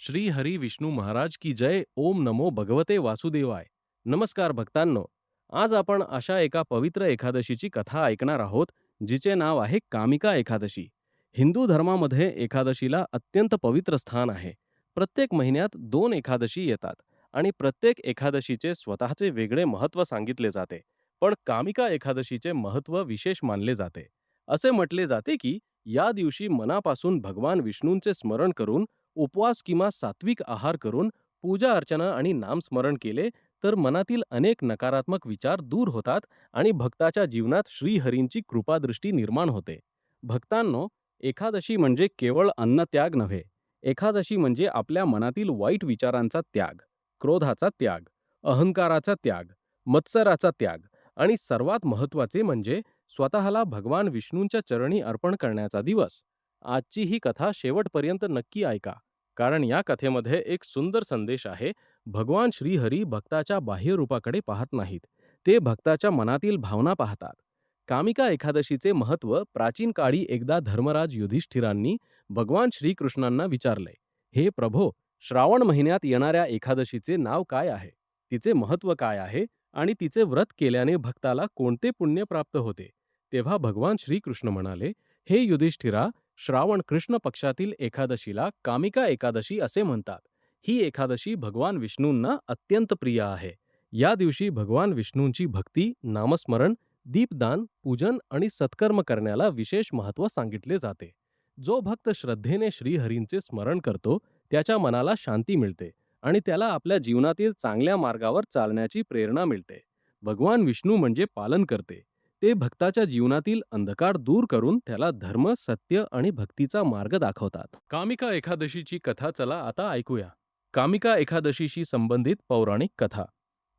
श्री हरी विष्णू महाराज की जय. ओम नमो भगवते वासुदेवाय. नमस्कार भक्तांनो. आज आपण अशा एका पवित्र एकादशीची कथा ऐकणार आहोत, जिचे नाव आहे कामिका एकादशी. हिंदू धर्मामध्ये एकादशीला अत्यंत पवित्र स्थान आहे. प्रत्येक महिन्यात 2 एकादशी येतात आणि प्रत्येक एकादशीचे स्वतःचे वेगळे महत्त्व सांगितले जाते. पण कामिका एकादशीचे महत्त्व विशेष मानले जाते. असे म्हटले जाते की या दिवशी मनापासून भगवान विष्णूंचे स्मरण करून, उपवास किंवा सात्विक आहार करून, पूजा अर्चना आणि नामस्मरण केले तर मनातील अनेक नकारात्मक विचार दूर होतात आणि भक्ताच्या जीवनात श्रीहरींची कृपादृष्टी निर्माण होते. भक्तांनो, एकादशी म्हणजे केवळ अन्नत्याग नव्हे. एकादशी म्हणजे आपल्या मनातील वाईट विचारांचा त्याग, क्रोधाचा त्याग, अहंकाराचा त्याग, मत्सराचा त्याग आणि सर्वात महत्त्वाचे म्हणजे स्वतःला भगवान विष्णूंच्या चरणी अर्पण करण्याचा दिवस. आजची ही कथा शेवटपर्यंत नक्की ऐका, कारण या कथेमध्ये एक सुंदर संदेश आहे. भगवान श्रीहरी भक्ताच्या बाह्य रूपाकडे पाहत नाहीत, ते भक्ताच्या मनातील भावना पाहतात. कामिका एकादशीचे महत्त्व प्राचीन काळी एकदा धर्मराज युधिष्ठिरांनी भगवान श्रीकृष्णांना विचारले, हे प्रभो, श्रावण महिन्यात येणाऱ्या एकादशीचे नाव काय आहे, तिचे महत्त्व काय आहे आणि तिचे व्रत केल्याने भक्ताला कोणते पुण्य प्राप्त होते. तेव्हा भगवान श्रीकृष्ण म्हणाले, हे युधिष्ठिरा, श्रावण कृष्ण पक्षातील एकादशीला कामिका एकादशी असे म्हणतात. ही एकादशी भगवान विष्णूंना अत्यंत प्रिय आहे. या दिवशी भगवान विष्णूंची भक्ती, नामस्मरण, दीपदान, पूजन आणि सत्कर्म करण्याला विशेष महत्त्व सांगितले जाते. जो भक्त श्रद्धेने श्रीहरींचे स्मरण करतो, त्याच्या मनाला शांती मिळते आणि त्याला आपल्या जीवनातील चांगल्या मार्गावर चालण्याची प्रेरणा मिळते. भगवान विष्णू म्हणजे पालन करते. ते भक्ताच्या जीवनातील अंधकार दूर करून त्याला धर्म, सत्य आणि भक्तीचा मार्ग दाखवतात. कामिका एकादशीची कथा चला आता ऐकूया. कामिका एकादशीशी संबंधित पौराणिक कथा.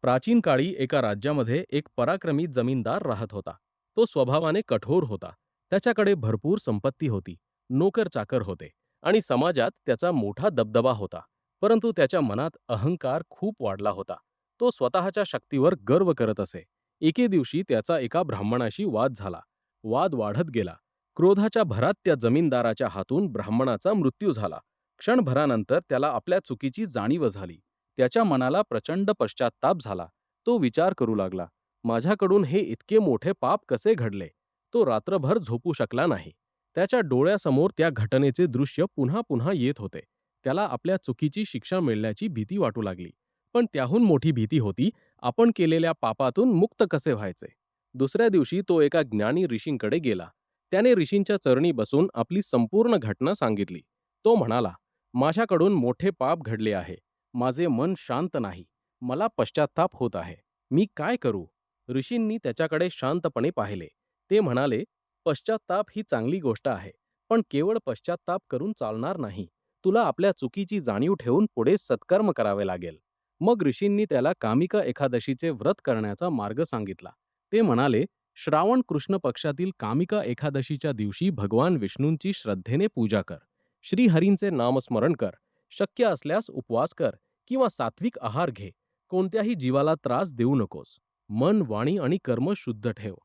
प्राचीन काळी एका राज्यामध्ये एक पराक्रमी जमीनदार राहत होता. तो स्वभावाने कठोर होता. त्याच्याकडे भरपूर संपत्ती होती, नोकर-चाकर होते आणि समाजात त्याचा मोठा दबदबा होता. परंतु त्याच्या मनात अहंकार खूप वाढला होता. तो स्वतःच्या शक्तीवर गर्व करत असे. एके दिवशी त्याचा एका ब्राह्मणाशी वाद झाला. वाद वाढत गेला. क्रोधाच्या भरात त्या जमीनदाराच्या हातून ब्राह्मणाचा मृत्यू झाला. क्षणभरानंतर त्याला आपल्या चुकीची जाणीव झाली. त्याच्या मनाला प्रचंड पश्चात्ताप झाला. तो विचार करू लागला, माझ्याकडून हे इतके मोठे पाप कसे घडले. तो रात्रभर झोपू शकला नाही. त्याच्या डोळ्यासमोर त्या घटनेचे दृश्य पुन्हा पुन्हा येत होते. त्याला आपल्या चुकीची शिक्षा मिळण्याची भीती वाटू लागली. पण त्याहून मोठी भीती होती, आपण केलेल्या पापातून मुक्त कसे व्हायचे. दुसऱ्या दिवशी तो एका ज्ञानी ऋषींकडे गेला. त्याने ऋषींच्या चरणी बसून आपली संपूर्ण घटना सांगितली. तो म्हणाला, माझ्याकडून मोठे पाप घडले आहे. माझे मन शांत नाही. मला पश्चात्ताप होत आहे. मी काय करू? ऋषींनी त्याच्याकडे शांतपणे पाहिले. ते म्हणाले, पश्चात्ताप ही चांगली गोष्ट आहे, पण केवळ पश्चात्ताप करून चालणार नाही. तुला आपल्या चुकीची जाणीव ठेवून पुढे सत्कर्म करावे लागेल. मग ऋषींनी त्याला कामिका एकादशीचे व्रत करण्याचा मार्ग सांगितला. ते म्हणाले, श्रावण कृष्ण पक्षातील कामिका एकादशीच्या दिवशी भगवान विष्णूंची श्रद्धेने पूजा कर. श्रीहरींचे नामस्मरण कर. शक्य असल्यास उपवास कर किंवा सात्विक आहार घे. कोणत्याही जीवाला त्रास देऊ नकोस. मन, वाणी आणि कर्म शुद्ध ठेव.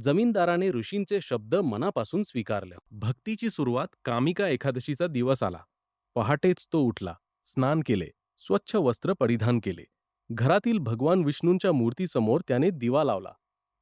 जमीनदाराने ऋषींचे शब्द मनापासून स्वीकारले. भक्तीची सुरुवात कामिका एकादशीचा दिवस आला. पहाटेच तो उठला, स्नान केले, स्वच्छ वस्त्र परिधान केले. घरातील भगवान विष्णूंच्या मूर्तीसमोर त्याने दिवा लावला.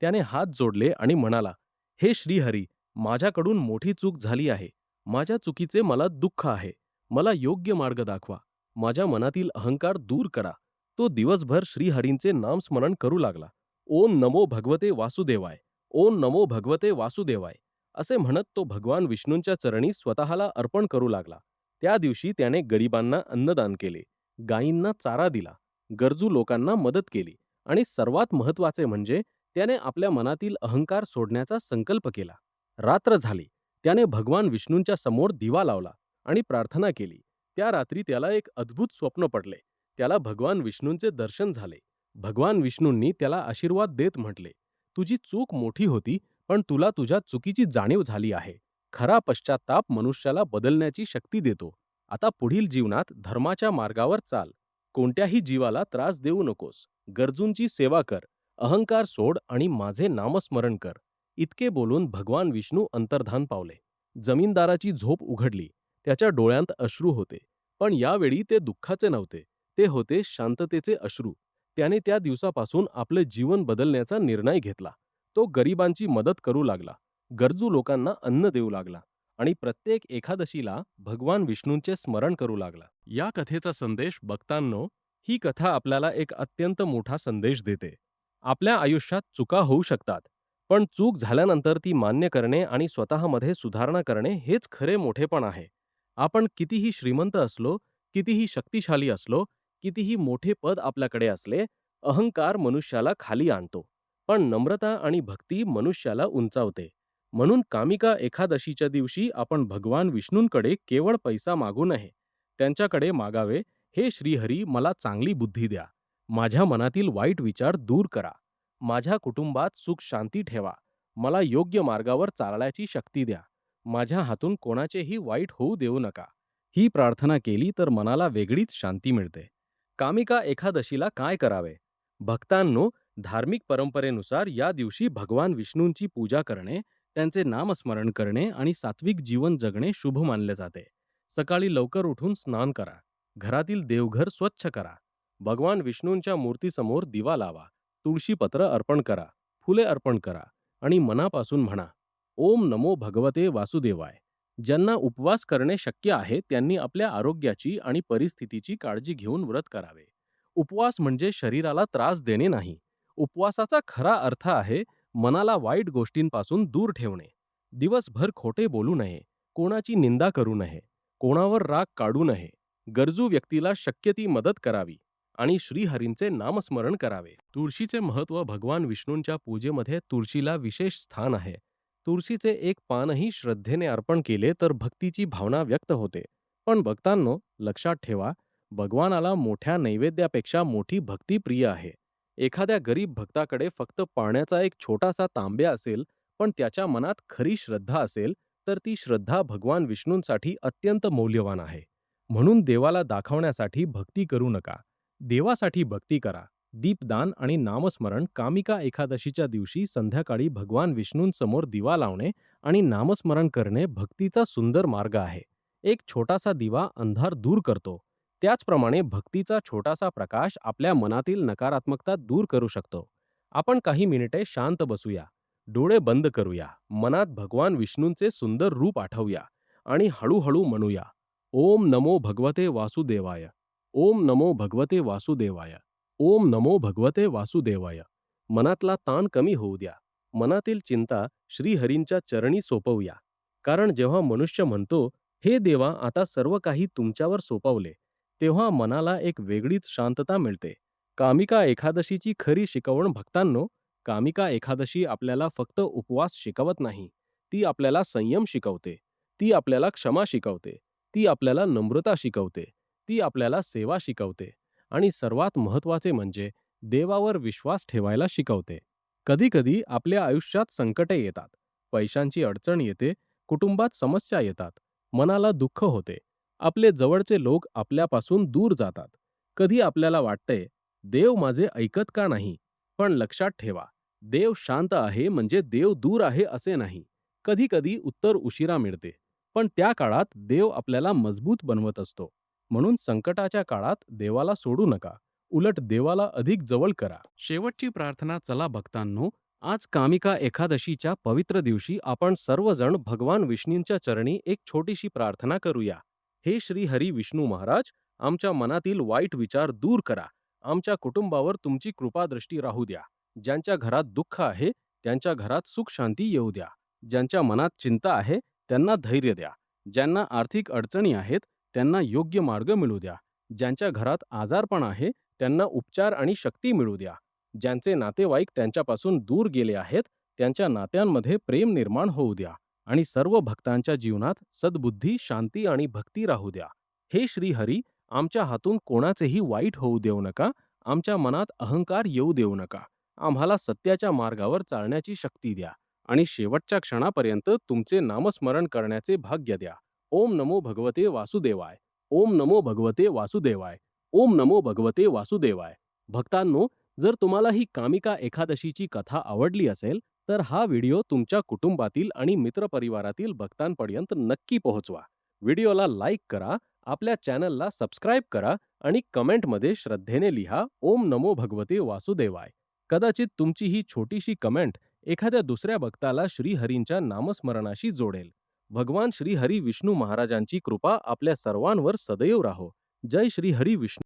त्याने हात जोडले आणि म्हणाला, हे श्रीहरी, माझ्याकडून मोठी चूक झाली आहे. माझ्या चुकीचे मला दुःख आहे. मला योग्य मार्ग दाखवा. माझ्या मनातील अहंकार दूर करा. तो दिवसभर श्रीहरींचे नामस्मरण करू लागला. ओम नमो भगवते वासुदेवाय, ओम नमो भगवते वासुदेवाय असे म्हणत तो भगवान विष्णूंच्या चरणी स्वतःला अर्पण करू लागला. त्या दिवशी त्याने गरिबांना अन्नदान केले, गायींना चारा दिला, गरजू लोकांना मदत केली आणि सर्वात महत्त्वाचे म्हणजे त्याने आपल्या मनातील अहंकार सोडण्याचा संकल्प केला. रात्र झाली. त्याने भगवान विष्णूंच्या समोर दिवा लावला आणि प्रार्थना केली. त्या रात्री त्याला एक अद्भुत स्वप्न पडले. त्याला भगवान विष्णूंचे दर्शन झाले. भगवान विष्णूंनी त्याला आशीर्वाद देत म्हटले, तुझी चूक मोठी होती, पण तुला तुझ्या चुकीची जाणीव झाली आहे. खरा पश्चात्ताप मनुष्याला बदलण्याची शक्ती देतो. आता पुढील जीवनात धर्माच्या मार्गावर चाल. कोणत्याही जीवाला त्रास देऊ नकोस. गरजूंची सेवा कर. अहंकार सोड आणि माझे नामस्मरण कर. इतके बोलून भगवान विष्णू अंतर्धान पावले. जमीनदाराची झोप उघडली. त्याच्या डोळ्यांत अश्रू होते. पण यावेळी ते दुःखाचे नव्हते, ते होते शांततेचे अश्रू. त्याने त्या दिवसापासून आपले जीवन बदलण्याचा निर्णय घेतला. तो गरिबांची मदत करू लागला, गरजू लोकांना अन्न देऊ लागला आणि प्रत्येक एकादशीला भगवान विष्णूंचे स्मरण करू लागला. या कथेचा संदेश बघतांनो, ही कथा आपल्याला एक अत्यंत मोठा संदेश देते. आपल्या आयुष्यात चुका होऊ शकतात, पण चूक झाल्यानंतर ती मान्य करणे आणि स्वतःमध्ये सुधारणा करणे हेच खरे मोठेपण आहे. आपण कितीही श्रीमंत असलो, कितीही शक्तिशाली असलो, कितीही मोठे पद आपल्याकडे असले, अहंकार मनुष्याला खाली आणतो, पण नम्रता आणि भक्ती मनुष्याला उंचावते. म्हणून कामिका एकादशीच्या दिवशी आपण भगवान विष्णूंकडे केवळ पैसा मागू नये. त्यांच्याकडे मागावे, हे श्रीहरी मला चांगली बुद्धी द्या, माझ्या मनातील वाईट विचार दूर करा, माझ्या कुटुंबात सुख शांती ठेवा, मला योग्य मार्गावर चालण्याची शक्ती द्या, माझ्या हातून कोणाचेही वाईट होऊ देऊ नका. ही प्रार्थना केली तर मनाला वेगळीच शांती मिळते. कामिका एकादशीला काय करावे? भक्तांनो, धार्मिक परंपरेनुसार या दिवशी भगवान विष्णूंची पूजा करणे, त्यांचे नामस्मरण करणे आणि सात्विक जीवन जगणे शुभ मानले जाते. सकाळी लवकर उठून स्नान करा, घरातील देवघर स्वच्छ करा, भगवान विष्णूंच्या मूर्तीसमोर दिवा लावा, तुळशीपत्र अर्पण करा, फुले अर्पण करा आणि मनापासून म्हणा, ओम नमो भगवते वासुदेवाय. ज्यांना उपवास करणे शक्य आहे त्यांनी आपल्या आरोग्याची आणि परिस्थितीची काळजी घेऊन व्रत करावे. उपवास म्हणजे शरीराला त्रास देणे नाही. उपवासाचा खरा अर्थ आहे मनाला वाईट गोष्टींपासून दूर ठेवणे. दिवसभर खोटे बोलू नये, कोणाची निंदा करू नये, कोणावर राग काढू नये, गरजू व्यक्तीला शक्य ती मदत करावी आणि श्रीहरींचे नामस्मरण करावे. तुळशीचे महत्त्व. भगवान विष्णूंच्या पूजेमध्ये तुळशीला विशेष स्थान आहे. तुळशीचे एक पानही श्रद्धेने अर्पण केले तर भक्तीची भावना व्यक्त होते. पण भक्तांनो, लक्षात ठेवा, भगवानाला मोठ्या नैवेद्यापेक्षा मोठी भक्ती प्रिय आहे. एखाद्या गरीब भक्ताकडे फक्त पाण्याचा एक छोटासा तांब्या असेल, पण त्याच्या मनात खरी श्रद्धा असेल, तर ती श्रद्धा भगवान विष्णूंसाठी अत्यंत मौल्यवान आहे. म्हणून देवाला दाखवण्यासाठी भक्ती करू नका, देवासाठी भक्ती करा. दीपदान आणि नामस्मरण. कामिका एकादशीच्या दिवशी संध्याकाळी भगवान विष्णूंसमोर दिवा लावणे आणि नामस्मरण करणे भक्तीचा सुंदर मार्ग आहे. एक छोटासा दिवा अंधार दूर करतो, त्याचप्रमाणे भक्तीचा छोटासा प्रकाश आपल्या मनातील नकारात्मकता दूर करू शकतो. आपण काही मिनिटे शांत बसूया, डोळे बंद करूया, मनात भगवान विष्णूंचे सुंदर रूप आठवूया आणि हळूहळू म्हणूया, ओम नमो भगवते वासुदेवाय, ओम नमो भगवते वासुदेवाय, ओम नमो भगवते वासुदेवाय. मनातला ताण कमी होऊ द्या, मनातील चिंता श्रीहरींच्या चरणी सोपवूया. कारण जेव्हा मनुष्य म्हणतो, हे देवा आता सर्व काही तुमच्यावर सोपवले, तेव्हा मनाला एक वेगळीच शांतता मिळते. कामिका एकादशीची खरी शिकवण. भक्तांनो, कामिका एकादशी आपल्याला फक्त उपवास शिकवत नाही, ती आपल्याला संयम शिकवते, ती आपल्याला क्षमा शिकवते, ती आपल्याला नम्रता शिकवते, ती आपल्याला सेवा शिकवते आणि सर्वात महत्त्वाचे म्हणजे देवावर विश्वास ठेवायला शिकवते. कधीकधी आपल्या आयुष्यात संकटे येतात, पैशांची अडचण येते, कुटुंबात समस्या येतात, मनाला दुःख होते, आपले जवळचे लोक आपल्यापासून दूर जातात. कधी आपल्याला वाटते, देव माझे ऐकत का नाही? पण लक्षात ठेवा, देव शांत आहे म्हणजे देव दूर आहे असे नाही. कधीकधी उत्तर उशिरा मिळते, पण त्या काळात देव आपल्याला मजबूत बनवत असतो. म्हणून संकटाच्या काळात देवाला सोडू नका, उलट देवाला अधिक जवळ करा. शेवटची प्रार्थना. चला भक्तांनो, आज कामिका एकादशीच्या पवित्र दिवशी आपण सर्वजण भगवान विष्णूंच्या चरणी एक छोटीशी प्रार्थना करूया. हे श्री हरी विष्णू महाराज, आमच्या मनातील वाईट विचार दूर करा, आमच्या कुटुंबावर तुमची कृपादृष्टी राहू द्या. ज्यांच्या घरात दुःख आहे त्यांच्या घरात सुख शांती येऊ द्या. ज्यांच्या मनात चिंता आहे त्यांना धैर्य द्या. ज्यांना आर्थिक अडचणी आहेत त्यांना योग्य मार्ग मिळू द्या. ज्यांच्या घरात आजारपण आहे त्यांना उपचार आणि शक्ती मिळू द्या. ज्यांचे नातेवाईक त्यांच्यापासून दूर गेले आहेत त्यांच्या नात्यांमध्ये प्रेम निर्माण होऊ द्या आणि सर्व भक्तांच्या जीवनात सद्बुद्धी, शांती आणि भक्ती राहू द्या. हे श्री हरी, आमच्या हातून कोणाचेही वाईट होऊ देऊ नका, आमच्या मनात अहंकार येऊ देऊ नका. आम्हाला सत्याच्या मार्गावर चालण्याची शक्ती द्या आणि शेवटच्या क्षणापर्यंत तुमचे नामस्मरण करण्याचे भाग्य द्या. ओम नमो भगवते वासुदेवाय, ओम नमो भगवते वासुदेवाय, ओम नमो भगवते वासुदेवाय. भक्तांनो, जर तुम्हाला ही कामिका एकादशीची कथा आवडली असेल तर हा व्हिडिओ तुमच्या कुटुंबातील आणि मित्रपरिवारातील भक्तांपर्यंत नक्की पोहोचवा. व्हिडिओला लाईक करा आपल्या चॅनलला सबस्क्राईब करा आणि कमेंटमध्ये श्रद्धेने लिहा ओम नमो भगवते वासुदेवाय. कदाचित तुमची ही छोटीशी कमेंट एखाद्या दुसऱ्या भक्ताला श्रीहरींच्या नामस्मरणाशी जोडेल. भगवान श्रीहरी विष्णू महाराजांची कृपा आपल्या सर्वांवर सदैव राहो. जय श्री हरी विष्णू.